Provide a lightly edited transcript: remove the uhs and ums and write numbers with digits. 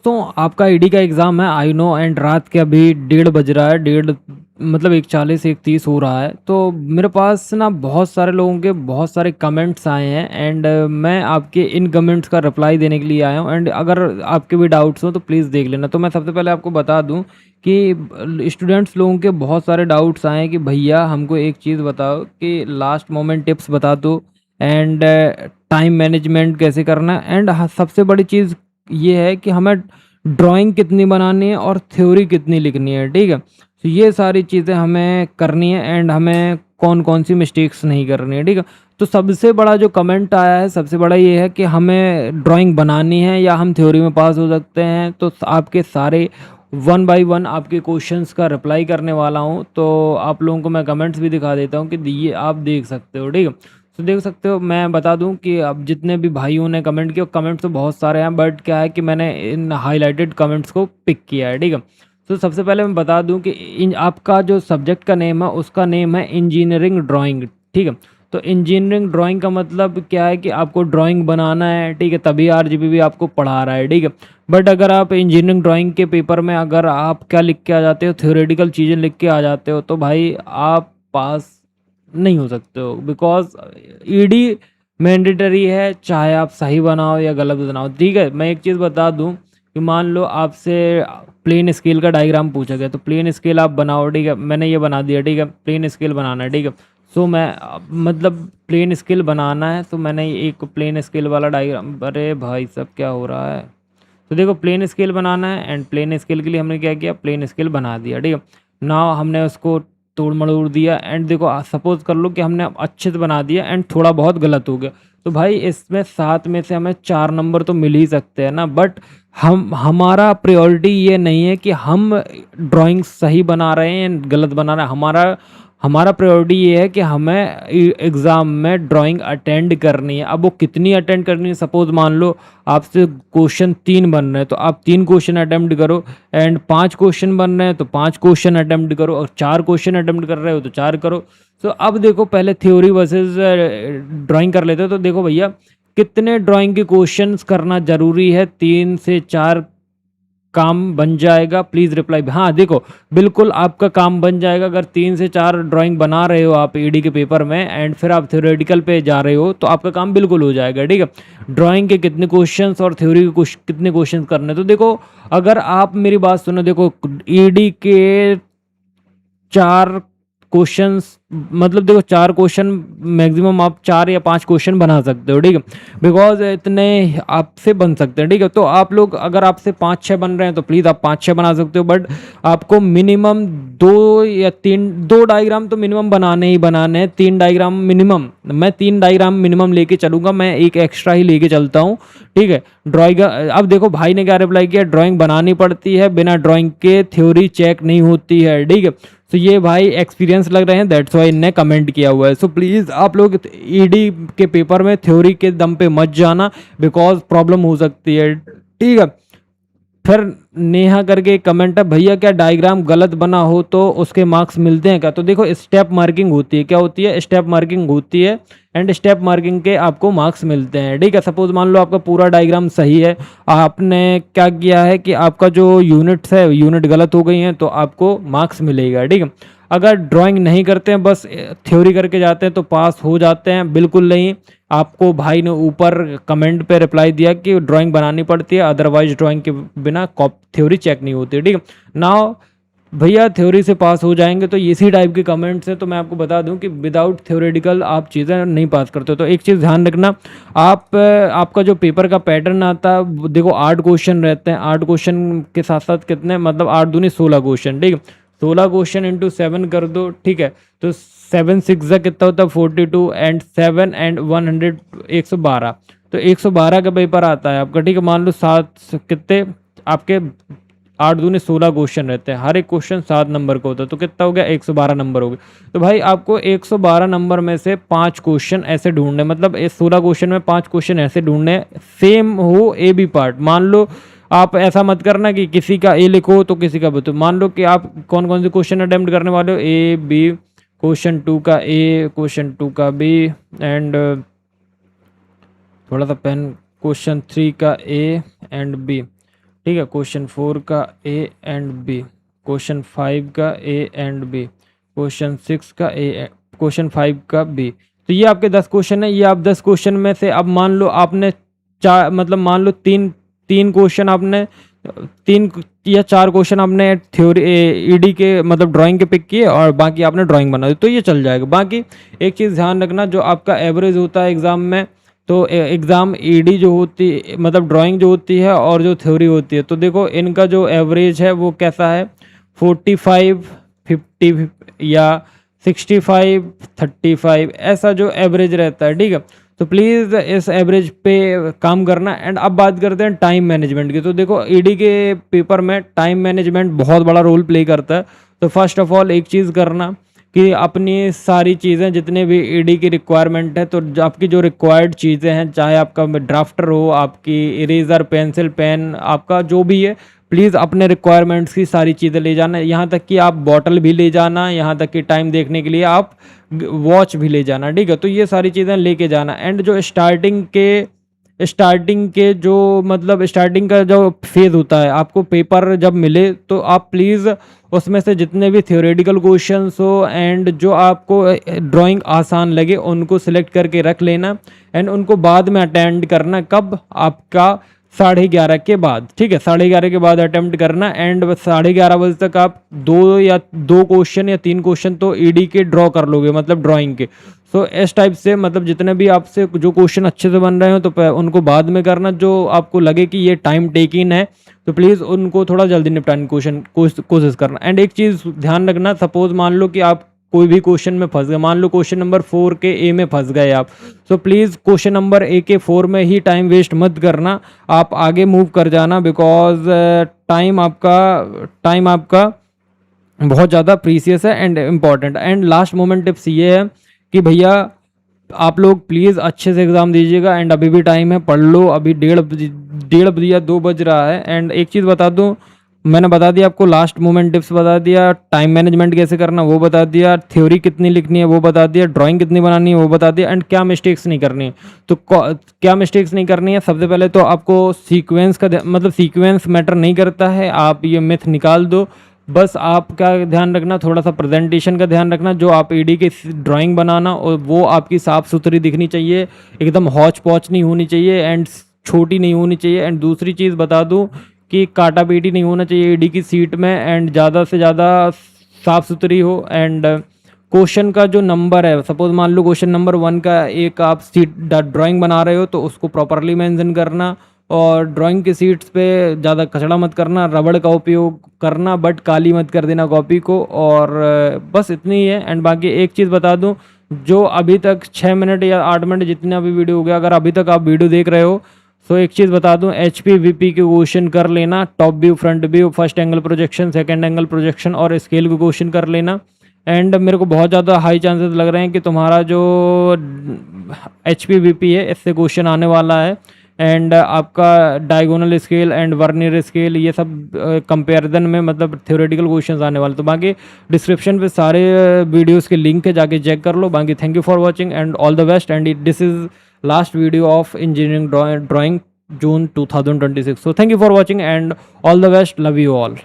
तो आपका ईडी का एग्ज़ाम है आई नो एंड रात के अभी 1:30 बज रहा है, डेढ़ मतलब 1:40 1:30 हो रहा है। तो मेरे पास ना बहुत सारे लोगों के बहुत सारे कमेंट्स आए हैं एंड मैं आपके इन कमेंट्स का रिप्लाई देने के लिए आया हूँ एंड अगर आपके भी डाउट्स हो तो प्लीज़ देख लेना। तो मैं सबसे पहले आपको बता दूँ कि स्टूडेंट्स लोगों के बहुत सारे डाउट्स आए हैं कि भैया हमको एक चीज़ बताओ कि लास्ट मोमेंट टिप्स बता दो एंड टाइम मैनेजमेंट कैसे करना है एंड सबसे बड़ी चीज़ ये है कि हमें ड्राइंग कितनी बनानी है और थ्योरी कितनी लिखनी है, ठीक है? तो ये सारी चीज़ें हमें करनी है एंड हमें कौन-कौन सी मिस्टेक्स नहीं करनी है, ठीक है? तो सबसे बड़ा जो कमेंट आया है, सबसे बड़ा ये है कि हमें ड्राइंग बनानी है या हम थ्योरी में पास हो सकते हैं। तो आपके सारे वन बाय वन आपके क्वेश्चंस का रिप्लाई करने वाला हूँ। तो आप लोगों को मैं कमेंट्स भी दिखा देता हूँ कि ये आप देख सकते हो, ठीक है? तो देख सकते हो मैं बता दूं कि अब जितने भी भाइयों ने कमेंट किए कमेंट्स तो बहुत सारे हैं बट क्या है कि मैंने इन हाइलाइटेड कमेंट्स को पिक किया है, ठीक है। तो सबसे पहले मैं बता दूं कि इन आपका जो सब्जेक्ट का नेम है उसका नेम है इंजीनियरिंग ड्राइंग, ठीक है। तो इंजीनियरिंग ड्राइंग का मतलब क्या है कि आपको ड्राइंग बनाना है, ठीक है, तभी आरजीबी भी आपको पढ़ा रहा है, ठीक है। बट अगर आप इंजीनियरिंग ड्राइंग के पेपर में अगर आप क्या लिख के आ जाते हो, थ्योरेटिकल चीज़ें लिख के आ जाते हो तो भाई आप पास नहीं हो सकते हो बिकॉज ईडी मैंडेटरी है, चाहे आप सही बनाओ या गलत बनाओ, ठीक है। मैं एक चीज़ बता दूं कि मान लो आपसे प्लेन स्केल का डायग्राम पूछा गया तो प्लेन स्केल आप बनाओ, ठीक है। मैंने ये बना दिया, ठीक है, प्लेन स्केल बनाना है, ठीक है। सो मैं मतलब प्लेन स्केल बनाना है तो मैंने एक प्लेन स्केल वाला डायग्राम, अरे भाई सब क्या हो रहा है। तो देखो प्लेन स्केल बनाना है एंड प्लेन स्केल के लिए हमने क्या किया, प्लेन स्केल बना दिया, ठीक है। नाउ हमने उसको तोड़ मड़ोड़ दिया एंड देखो सपोज कर लो कि हमने अच्छे से बना दिया एंड थोड़ा बहुत गलत हो गया तो भाई इसमें 7 में से हमें 4 नंबर तो मिल ही सकते हैं ना। बट हम हमारा प्रायोरिटी ये नहीं है कि हम ड्राइंग सही बना रहे हैं गलत बना रहे हैं। हमारा हमारा प्रायोरिटी ये है कि हमें एग्ज़ाम में ड्राइंग अटेंड करनी है। अब वो कितनी अटेंड करनी है, सपोज़ मान लो आपसे क्वेश्चन 3 बन रहे हैं तो आप 3 क्वेश्चन अटेम्प्ट करो एंड 5 क्वेश्चन बन रहे हैं तो 5 क्वेश्चन अटेम्प्ट करो और 4 क्वेश्चन अटेम्प्ट कर रहे हो तो 4 करो। तो अब देखो पहले थ्योरी वर्सेस ड्राइंग कर लेते हो। तो देखो भैया कितने ड्राइंग के क्वेश्चंस करना ज़रूरी है, 3 से 4 काम बन जाएगा, प्लीज़ रिप्लाई। हाँ देखो बिल्कुल आपका काम बन जाएगा अगर 3 से 4 ड्राइंग बना रहे हो आप ईडी के पेपर में एंड फिर आप थ्योरेटिकल पे जा रहे हो तो आपका काम बिल्कुल हो जाएगा, ठीक है। ड्राइंग के कितने क्वेश्चंस और थ्योरी के कितने क्वेश्चंस करने, तो देखो अगर आप मेरी बात सुनो, देखो ईडी के 4 क्वेश्चंस मतलब देखो 4 क्वेश्चन मैक्सिमम आप 4 या 5 क्वेश्चन बना सकते हो, ठीक है। बिकॉज इतने आपसे बन सकते हैं, ठीक है। तो आप लोग अगर आपसे 5-6 बन रहे हैं तो प्लीज़ आप 5-6 बना सकते हो बट आपको मिनिमम 2 या 3 2 डायग्राम तो मिनिमम बनाने ही बनाने हैं। 3 डायग्राम मिनिमम, मैं 3 डायग्राम मिनिमम लेके चलूँगा, मैं एक एक्स्ट्रा ही लेके चलता हूँ, ठीक है। ड्राइंग अब देखो भाई ने क्या रिप्लाई किया, ड्राइंग बनानी पड़ती है, बिना ड्राइंग के थ्योरी चेक नहीं होती है, ठीक है। तो ये भाई एक्सपीरियंस लग रहे हैं, दैट्स वाई इनने कमेंट किया हुआ है। सो प्लीज़ आप लोग ईडी के पेपर में थ्योरी के दम पे मत जाना बिकॉज प्रॉब्लम हो सकती है, ठीक है। फिर नेहा करके कमेंट है, भैया क्या डायग्राम गलत बना हो तो उसके मार्क्स मिलते हैं क्या? तो देखो स्टेप मार्किंग होती है, क्या होती है, स्टेप मार्किंग होती है एंड स्टेप मार्किंग के आपको मार्क्स मिलते हैं, ठीक है। सपोज मान लो आपका पूरा डायग्राम सही है, आपने क्या किया है कि आपका जो यूनिट्स है यूनिट गलत हो गई हैं तो आपको मार्क्स मिलेगा, ठीक है। अगर ड्राइंग नहीं करते हैं बस थ्योरी करके जाते हैं तो पास हो जाते हैं, बिल्कुल नहीं। आपको भाई ने ऊपर कमेंट पे रिप्लाई दिया कि ड्राइंग बनानी पड़ती है, अदरवाइज ड्राइंग के बिना थ्योरी चेक नहीं होती, ठीक है। नाउ भैया थ्योरी से पास हो जाएंगे तो इसी टाइप के कमेंट्स हैं। तो मैं आपको बता दूं कि विदाउट थ्योरेटिकल आप चीज़ें नहीं पास करते। तो एक चीज़ ध्यान रखना, आप आपका जो पेपर का पैटर्न आता है देखो 8 क्वेश्चन रहते हैं, 8 क्वेश्चन के साथ साथ कितने मतलब 8 दूनी 16 क्वेश्चन, ठीक है। 16 क्वेश्चन इंटू 7 कर दो, ठीक है। तो 7 6 कितना होता है 42 एंड 7 एंड 100 112। तो 112 का पेपर आता है आपका, ठीक है। मान लो 7 कितने आपके 8 दूनी 16 क्वेश्चन रहते हैं, हर एक क्वेश्चन 7 नंबर का होता है तो कितना हो गया 112 नंबर हो गए। तो भाई आपको 112 नंबर में से 5 क्वेश्चन ऐसे ढूंढने, मतलब 16 क्वेश्चन में 5 क्वेश्चन ऐसे ढूंढने सेम हो ए बी पार्ट। मान लो आप ऐसा मत करना कि किसी का ए लिखो तो किसी का बी, तो मान लो कि आप कौन कौन से क्वेश्चन अटेम्प्ट करने वाले हो, ए बी, क्वेश्चन 2 का ए, क्वेश्चन 2 का बी एंड थोड़ा सा पेन, क्वेश्चन 3 का ए एंड बी, ठीक है, क्वेश्चन 4 का ए एंड बी, क्वेश्चन 5 का ए एंड बी, क्वेश्चन 6 का ए, क्वेश्चन 5 का बी। तो ये आपके 10 क्वेश्चन है। ये आप 10 क्वेश्चन में से अब मान लो आपने चार, मतलब मान लो तीन तीन क्वेश्चन आपने, तीन या चार क्वेश्चन आपने थ्योरी ईडी के मतलब ड्राइंग के पिक किए और बाकी आपने ड्राइंग बना दी, तो ये चल जाएगा। बाकी एक चीज़ ध्यान रखना, जो आपका एवरेज होता है एग्ज़ाम में, तो एग्ज़ाम ईडी जो होती मतलब ड्राइंग जो होती है और जो थ्योरी होती है, तो देखो इनका जो एवरेज है वो कैसा है, 45 50 या 65 35, ऐसा जो एवरेज रहता है। ठीक है, तो प्लीज़ इस एवरेज पे काम करना। एंड अब बात करते हैं टाइम मैनेजमेंट की। तो देखो ईडी के पेपर में टाइम मैनेजमेंट बहुत बड़ा रोल प्ले करता है। तो फर्स्ट ऑफ ऑल एक चीज़ करना कि अपनी सारी चीज़ें जितने भी ईडी की रिक्वायरमेंट है, तो आपकी जो रिक्वायर्ड चीज़ें हैं, चाहे आपका ड्राफ्टर हो, आपकी इरेज़र पेंसिल पेन, आपका जो भी है, प्लीज़ अपने रिक्वायरमेंट्स की सारी चीज़ें ले जाना। यहाँ तक कि आप बॉटल भी ले जाना, यहाँ तक कि टाइम देखने के लिए आप वॉच भी ले जाना। ठीक है, तो ये सारी चीज़ें लेके जाना। एंड जो स्टार्टिंग के जो मतलब स्टार्टिंग का जो फेज़ होता है, आपको पेपर जब मिले तो आप प्लीज़ उसमें से जितने भी थियोरेटिकल क्वेश्चंस हो एंड जो आपको ड्राइंग आसान लगे उनको सिलेक्ट करके रख लेना। एंड उनको बाद में अटेंड करना, कब, आपका 11:30 के बाद। ठीक है, 11:30 के बाद अटेम्प्ट करना। एंड 11:30 बजे तक आप दो क्वेश्चन या तीन क्वेश्चन तो ईडी के ड्रॉ कर लोगे, मतलब ड्राइंग के। सो इस टाइप से मतलब जितने भी आपसे जो क्वेश्चन अच्छे से बन रहे हो तो उनको बाद में करना। जो आपको लगे कि ये टाइम टेकिंग है तो प्लीज़ उनको थोड़ा जल्दी निपटाने की कोशिश करना। एंड एक चीज़ ध्यान रखना, सपोज मान लो कि आप कोई भी क्वेश्चन में फंस गए, मान लो क्वेश्चन नंबर 4 के ए में फंस गए आप, तो प्लीज़ क्वेश्चन नंबर ए के 4 में ही टाइम वेस्ट मत करना, आप आगे मूव कर जाना। बिकॉज टाइम आपका बहुत ज़्यादा प्रीसियस है and important. And last moment tips ये है कि भैया आप लोग प्लीज़ अच्छे से एग्ज़ाम दीजिएगा। एंड अभी भी टाइम है, पढ़ लो। अभी डेढ़ या 2 बज रहा है। एंड एक चीज़ बता दूं, मैंने बता दिया आपको, लास्ट मोमेंट टिप्स बता दिया, टाइम मैनेजमेंट कैसे करना वो बता दिया, थ्योरी कितनी लिखनी है वो बता दिया, ड्राइंग कितनी बनानी है वो बता दिया, एंड क्या मिस्टेक्स नहीं करनी है। तो क्या मिस्टेक्स नहीं करनी है, सबसे पहले तो आपको सीक्वेंस का मतलब सीक्वेंस मैटर नहीं करता है, आप ये मिथ निकाल दो। बस आपका ध्यान रखना, थोड़ा सा प्रेजेंटेशन का ध्यान रखना, जो आप ईडी की ड्राइंग बनाना और वो आपकी साफ़ सुथरी दिखनी चाहिए, एकदम हौच पौच नहीं होनी चाहिए एंड छोटी नहीं होनी चाहिए। एंड दूसरी चीज़ बता दूं कि काटा पीटी नहीं होना चाहिए ईडी की सीट में, एंड ज़्यादा से ज़्यादा साफ़ सुथरी हो। एंड क्वेश्चन का जो नंबर है, सपोज मान लो क्वेश्चन नंबर 1 का एक आप सीट ड्राइंग बना रहे हो तो उसको प्रॉपरली मेंशन करना। और ड्राइंग की सीट्स पे ज़्यादा कचड़ा मत करना, रबड़ का उपयोग करना, बट काली मत कर देना कॉपी को। और बस इतनी ही है। एंड बाकी एक चीज़ बता दूं, जो अभी तक 6 मिनट या 8 मिनट जितना भी वीडियो हो गया, अगर अभी तक आप वीडियो देख रहे हो तो एक चीज़ बता दूं, HP VP के क्वेश्चन कर लेना, top view, front view, first angle projection, second angle projection और स्केल के क्वेश्चन कर लेना। एंड मेरे को बहुत ज़्यादा हाई चांसेस लग रहे हैं कि तुम्हारा जो HP VP है इससे क्वेश्चन आने वाला है। एंड आपका diagonal scale and vernier scale ये सब कंपैरिजन में मतलब थ्योरेटिकल क्वेश्चंस आने वाले। तो बाकी डिस्क्रिप्शन पे सारे वीडियोस के लिंक है, जाके चेक कर लो। बाकी thank you for watching and all the best. And this is last video of engineering drawing June 2026. So thank you for watching and all the best. Love you all.